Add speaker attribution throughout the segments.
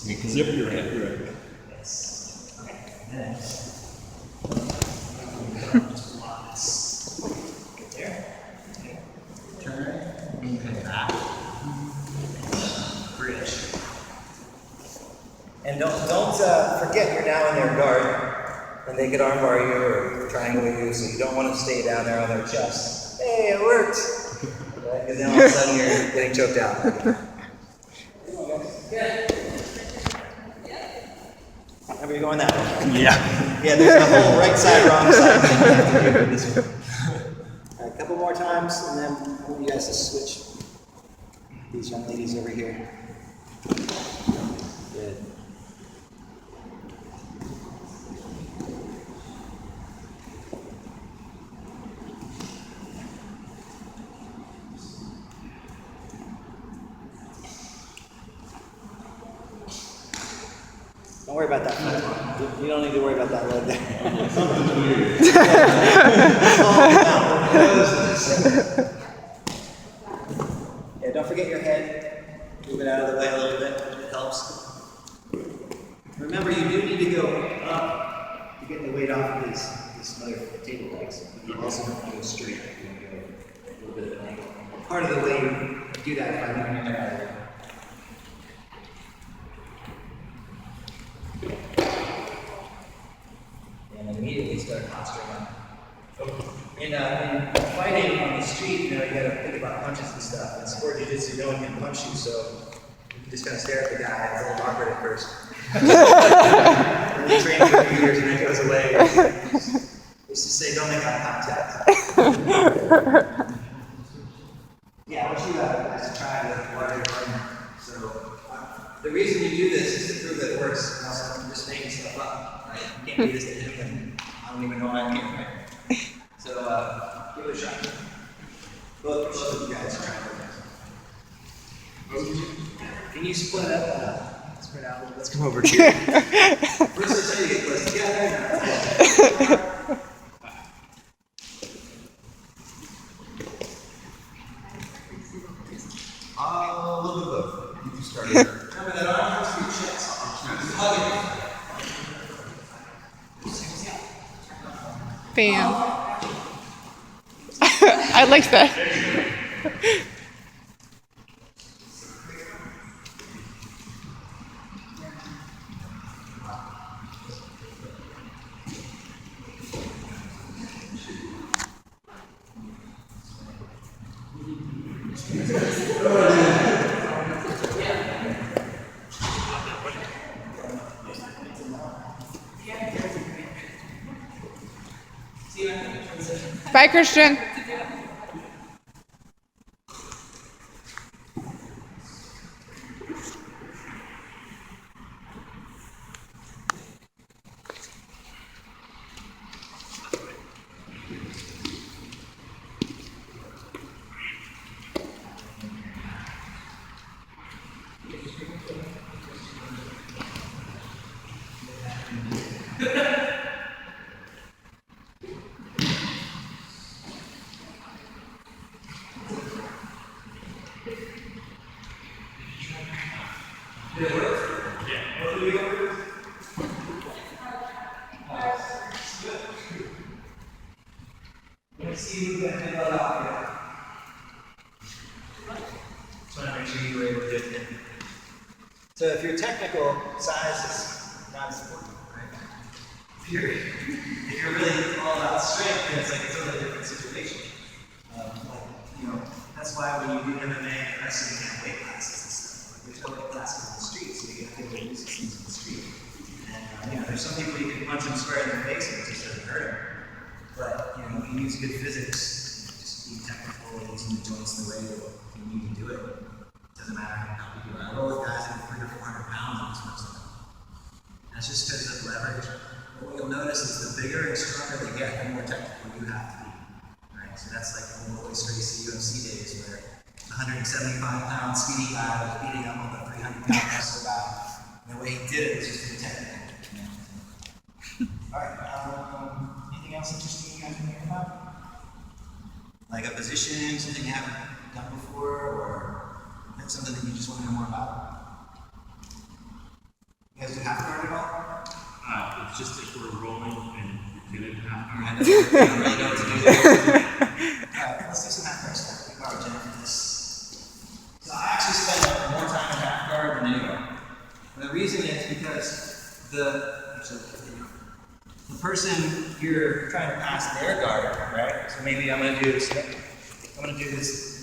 Speaker 1: Yep, you're right. You're right.
Speaker 2: Yes. Okay. And then just block this. Get there. Okay. Turn. And come back. Bridge. And don't forget you're now in their guard, and they could armbar you or triangle you, so you don't want to stay down there on their chest. Hey, it worked! Right? Because then all of a sudden you're getting choked out. Good. Remember you're going that way.
Speaker 1: Yeah.
Speaker 2: Yeah, there's a whole right side, wrong side thing you have to do with this one. All right, a couple more times, and then I want you guys to switch these young ladies over here. Good. Don't worry about that foot. You don't need to worry about that leg there. Yeah, don't forget your head. Move it out of the way a little bit. It helps. Remember, you do need to go up to get the weight off of these other table legs. But you also don't want to go straight. You want to go a little bit of an angle. Part of the way you do that is by moving your head out of the way. And immediately start posturing up. In fighting on the street, you gotta think about punches and stuff. In sport jiu-jitsu, no one can punch you, so you can just kind of stare at the guy. It's a little awkward at first. And you train for a few years and it goes away. Used to say, don't make eye contact. Yeah, I want you guys to try the larger partner. So the reason you do this is to prove that it works. And also, I'm just making stuff up. Right? You can't do this to him, and I don't even know why I'm here, right? So, give it a shot. Both of you guys try it. Can you split up? Spread out a little bit. Let's come over here. First, let's try to get close together. A little bit of both. You can start here. Remember that arm comes to your chest. Hug it.
Speaker 3: Bam. I like that. Bye, Christian.
Speaker 2: Did it work? Yeah. What do we go through? Good. Let's see who can handle it out here. Just want to make sure you were able to do it. So if your technical size is not as important, right? If you're really all about strength, then it's like a totally different situation. That's why when you do MMA and wrestling, you have weight classes and stuff. There's no weight classes in the street, so you have to get used to things in the street. And there's some people you can punch them square in the face and it just doesn't hurt them. But if you use good physics, just be technical and using the joints the way that you need to do it. It doesn't matter how big you are. I roll with guys that are 300 or 400 pounds on this wrestling. That's just because of leverage. But what you'll notice is the bigger and stronger they get, the more technical you have to be. Right? So that's like the old Royce Gracie UFC days where 175-pound skinny guy was beating up on the 300-pound wrestler guy. And the way he did it was just really technical. All right. Anything else interesting you guys want to hear about? Like a position, something you haven't done before, or something that you just want to know more about?
Speaker 1: just if we're rolling and you get it half
Speaker 2: I
Speaker 1: guard.
Speaker 2: don't really know what to do there. Alright, let's do some half guard stuff. We borrow Jen for this. So I actually spend more time in half guard than anyone. And the reason is because the person you're trying to pass their guard, right? So maybe I'm going to do this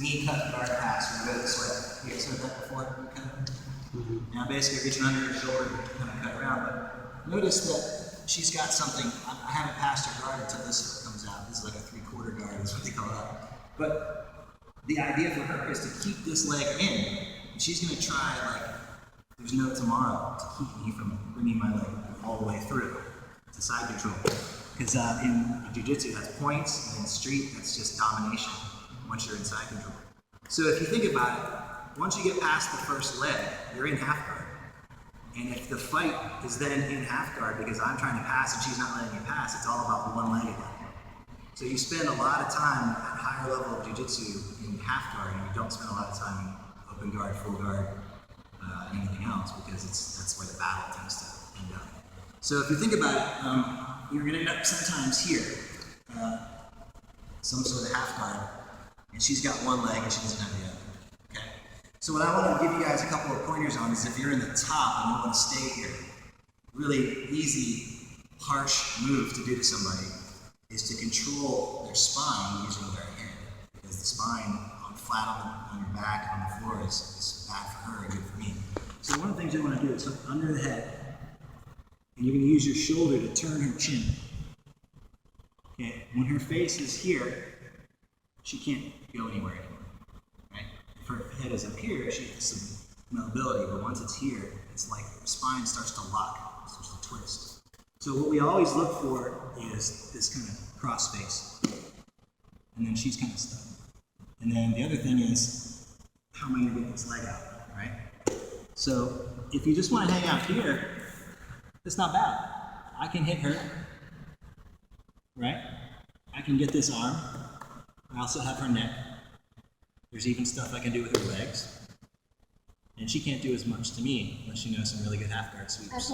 Speaker 2: knee cut guard pass. We're going to go this way. You guys heard that before? Knee cut. Now basically reaching under your shoulder and kind of cut around. But notice that she's got something. I haven't passed her guard until this comes out. This is like a 3/4 guard, is what they call it. But the idea for her is to keep this leg in. And she's going to try, like, there's no tomorrow, to keep me from bringing my leg all the way through to side control. Because in jiu-jitsu, that's points, and in street, that's just domination once you're in side control. So if you think about it, once you get past the first leg, you're in half guard. And if the fight is then in half guard because I'm trying to pass and she's not letting me pass, it's all about the one leg again. So you spend a lot of time at higher level of jiu-jitsu in half guard, and you don't spend a lot of time in open guard, full guard, anything else, because that's where the battle tends to end up. So if you think about it, you're going to end up sometimes here, some sort of half guard, and she's got one leg and she doesn't have the other. Okay. So what I want to give you guys a couple of pointers on is if you're in the top and you want to stay here, really easy, harsh move to do to somebody is to control their spine using their head, because the spine flat on your back on the floor is bad for her and good for me. So one of the things you want to do is hook under the head, and you're going to use your shoulder to turn her chin. Okay, when her face is here, she can't go anywhere anymore. Right? If her head is up here, she has some mobility, but once it's here, it's like the spine starts to lock, starts to twist. So what we always look for is this kind of cross space, and then she's kind of stuck. And then the other thing is, how am I going to get this leg out, right? So if you just want to hang out here, it's not bad. I can hit her, right? I can get this arm. I also have her neck. There's even stuff I can do with her legs. And she can't do as much to me unless she knows some really good half guard sweeps.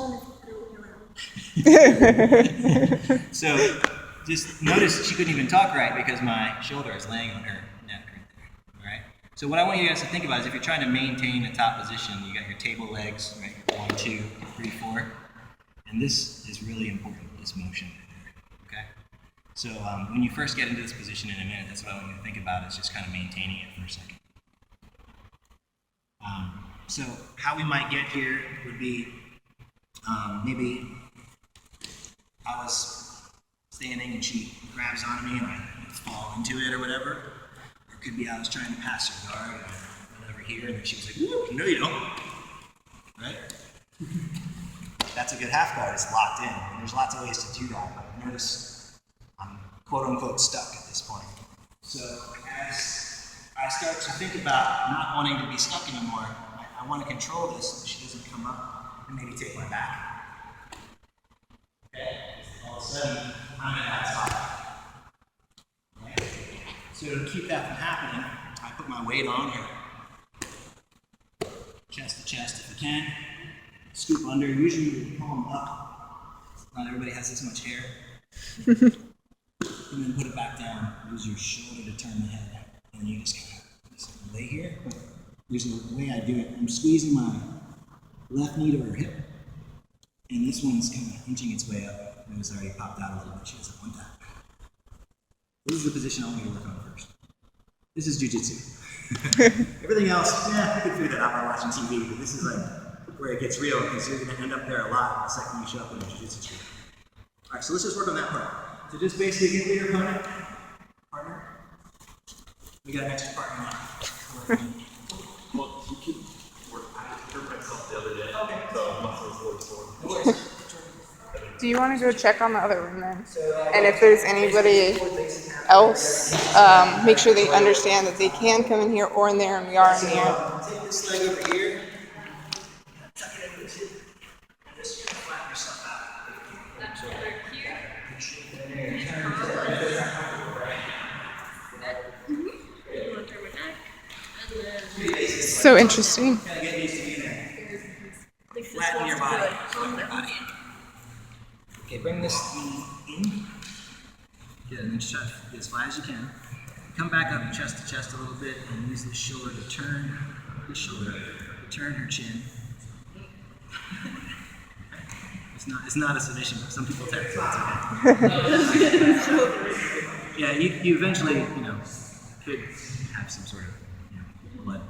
Speaker 2: So just notice she couldn't even talk right because my shoulder is laying on her neck right there. All right. So what I want you guys to think about is if you're trying to maintain a top position, you got your table legs, right? 1, 2, 3, 4, and this is really important. This motion right there. Okay. So when you first get into this position in a minute, that's what I want you to think about is just kind of maintaining it for a second. So how we might get here would be maybe I was standing and she grabs onto me and I fall into it or whatever. Or it could be I was trying to pass her guard and I went over here and then she was like, "Whoop, no you don't." Right? That's a good half guard, it's locked in. And there's lots of ways to do that, but notice I'm quote unquote stuck at this point. So as I start to think about not wanting to be stuck anymore, I want to control this so she doesn't come up and maybe take my back. Okay? All of a sudden, I'm in that spot. Okay? So to keep that from happening, I put my weight on her. Chest to chest if I can. Scoop under, usually you palm up. Not everybody has this much hair. And then put it back down. Use your shoulder to turn the head. And you just kind of lay here. Here's the way I do it. I'm squeezing my left knee to her hip. And this one's kind of inching its way up. It was already popped out a little bit. She doesn't want that. This is the position I want you to work on first. This is jiu-jitsu. Everything else, yeah, you can figure that out by watching TV, but this is like where it gets real because you're going to end up there a lot the second you show up in a jiu-jitsu street. All right, so let's just work on that part. So just basically get with your opponent, partner. We got an extra partner now.
Speaker 1: Well, you can work. I hurt myself the other day.
Speaker 2: Okay.
Speaker 1: So muscles were sore.
Speaker 2: No worries.
Speaker 3: Do you want to go check on the other room then? And if there's anybody else, make sure they understand that they can come in here or in there, and we are in here.
Speaker 2: Take this leg over here. Tuck it into this hip. And just flatten yourself out.
Speaker 3: So interesting.
Speaker 2: Kind of get used to being there. Flatten your body. Okay. Okay, bring this knee in. Good, and then just try to get as flat as you can. Come back up chest to chest a little bit and use this shoulder to turn the shoulder, turn her chin. It's not a submission, but some people tend to, so it's okay. Yeah, you eventually, could have some sort of, blood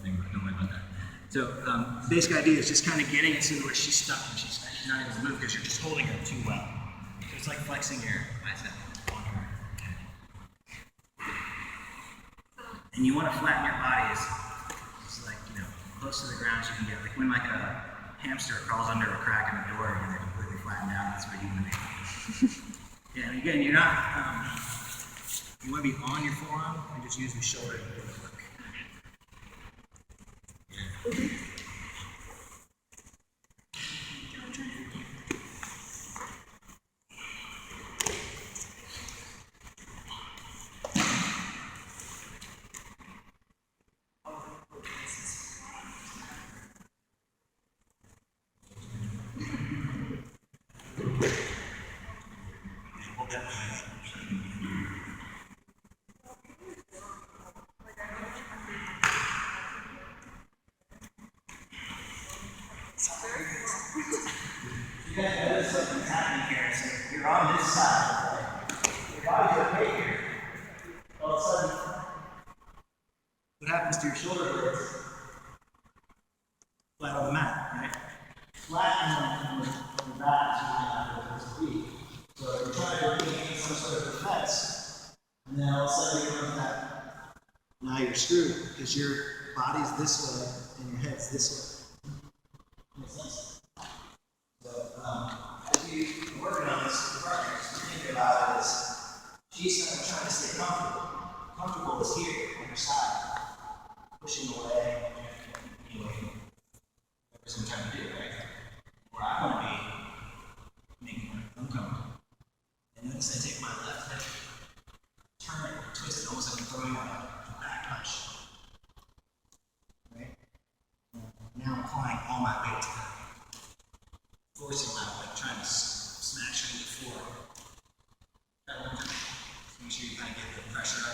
Speaker 2: thing, but don't worry about that. So the basic idea is just kind of getting it so where she's stuck and she's not able to move because you're just holding her too well. So it's like flexing your bicep on her. And you want to flatten your body as like, close to the ground as you can get. Like when a hamster crawls under a crack in the door and they're completely flattened out, that's where you want to be. Yeah, and again, you're not, you want to be on your forearm and just use the shoulder to do the work. Yeah. You guys notice something's happening here. So you're on this side, right? Your body's okay here. All of a sudden, what happens to your shoulder blades? Flat on the mat, right? Flat on the back is usually not where it's supposed to be. So you're trying to gain some sort of defense, and then all of a sudden you run that. Now you're screwed because your body's this way and your head's this way. Makes sense? So, as you're working on this with partners, think about it as she's trying to stay comfortable. Comfortable is here on your side, pushing away, whatever I'm trying to do, right? Where I want to be making her uncomfortable. And notice I take my left hip, turn it, twist it, almost like I'm throwing a back punch. Right? Now I'm applying all my weight to that.